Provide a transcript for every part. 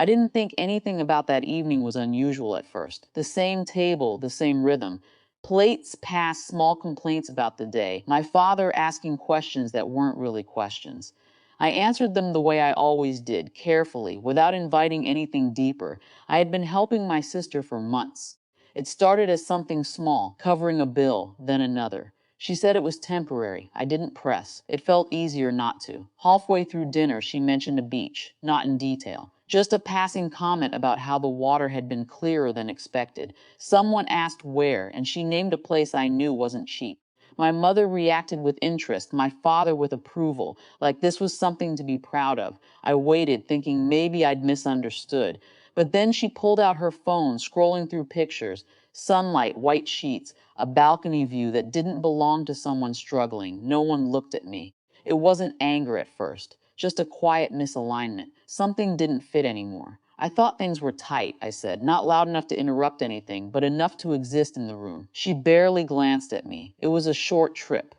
I didn't think anything about that evening was unusual at first. The same table, the same rhythm. Plates passed, small complaints about the day. My father asking questions that weren't really questions. I answered them the way I always did, carefully, without inviting anything deeper. I had been helping my sister for months. It started as something small, covering a bill, then another. She said it was temporary. I didn't press. It felt easier not to. Halfway through dinner, she mentioned a beach, not in detail. Just a passing comment about how the water had been clearer than expected. Someone asked where, and she named a place I knew wasn't cheap. My mother reacted with interest, my father with approval, like this was something to be proud of. I waited, thinking maybe I'd misunderstood. But then she pulled out her phone, scrolling through pictures, sunlight, white sheets, a balcony view that didn't belong to someone struggling. No one looked at me. It wasn't anger at first, just a quiet misalignment. Something didn't fit anymore. I thought things were tight, I said, not loud enough to interrupt anything, but enough to exist in the room. She barely glanced at me. It was a short trip.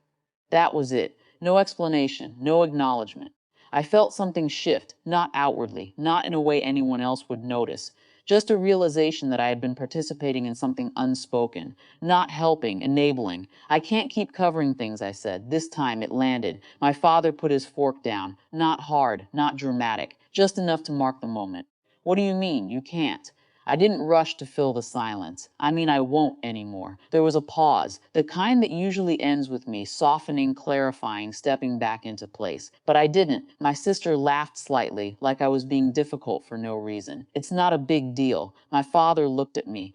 That was it. No explanation, no acknowledgement. I felt something shift, not outwardly, not in a way anyone else would notice. Just a realization that I had been participating in something unspoken, not helping, enabling. I can't keep covering things, I said. This time it landed. My father put his fork down. Not hard, not dramatic, just enough to mark the moment. What do you mean, you can't? I didn't rush to fill the silence. I mean, I won't anymore. There was a pause, the kind that usually ends with me softening, clarifying, stepping back into place. But I didn't. My sister laughed slightly, like I was being difficult for no reason. It's not a big deal. My father looked at me.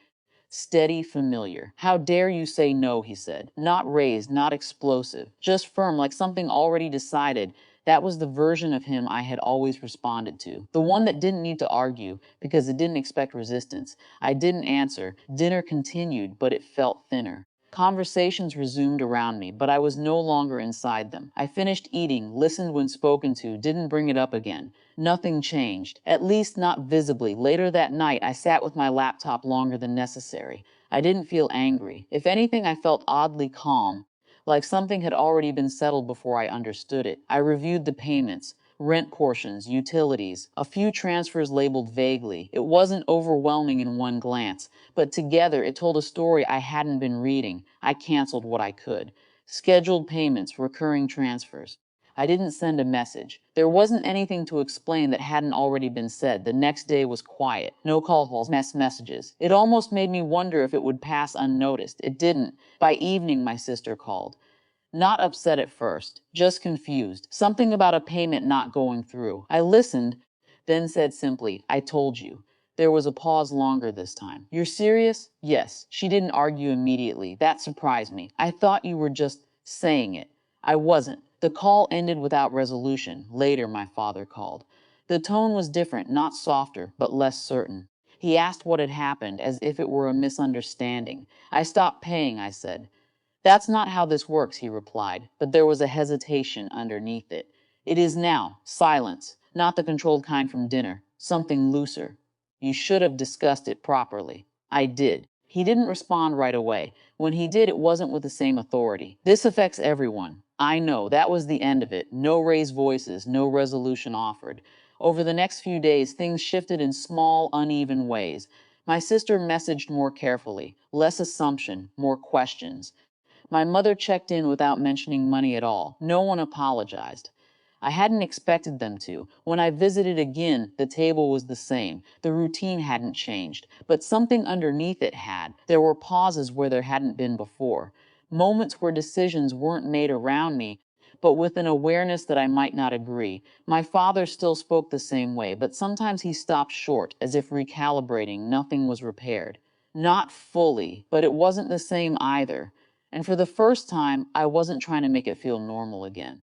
Steady, familiar. How dare you say no, he said. Not raised, not explosive, just firm, like something already decided. That was the version of him I had always responded to. The one that didn't need to argue because it didn't expect resistance. I didn't answer. Dinner continued, but it felt thinner. Conversations resumed around me, but I was no longer inside them. I finished eating, listened when spoken to, didn't bring it up again. Nothing changed, at least not visibly. Later that night, I sat with my laptop longer than necessary. I didn't feel angry. If anything, I felt oddly calm, like something had already been settled before I understood it. I reviewed the payments, rent portions, utilities, a few transfers labeled vaguely. It wasn't overwhelming in one glance, but together it told a story I hadn't been reading. I canceled what I could. Scheduled payments, recurring transfers. I didn't send a message. There wasn't anything to explain that hadn't already been said. The next day was quiet. No calls, messages. It almost made me wonder if it would pass unnoticed. It didn't. By evening, my sister called. Not upset at first, just confused. Something about a payment not going through. I listened, then said simply, I told you. There was a pause longer this time. You're serious? Yes. She didn't argue immediately. That surprised me. I thought you were just saying it. I wasn't. The call ended without resolution. Later, my father called. The tone was different, not softer, but less certain. He asked what had happened, as if it were a misunderstanding. I stopped paying, I said. That's not how this works, he replied, but there was a hesitation underneath it. It is now. Silence. Not the controlled kind from dinner. Something looser. You should have discussed it properly. I did. He didn't respond right away. When he did, it wasn't with the same authority. This affects everyone. I know. That was the end of it. No raised voices, no resolution offered. Over the next few days, things shifted in small, uneven ways. My sister messaged more carefully. Less assumption, more questions. My mother checked in without mentioning money at all. No one apologized. I hadn't expected them to. When I visited again, the table was the same. The routine hadn't changed, but something underneath it had. There were pauses where there hadn't been before. Moments where decisions weren't made around me, but with an awareness that I might not agree. My father still spoke the same way, but sometimes he stopped short, as if recalibrating. Nothing was repaired. Not fully, but it wasn't the same either. And for the first time, I wasn't trying to make it feel normal again.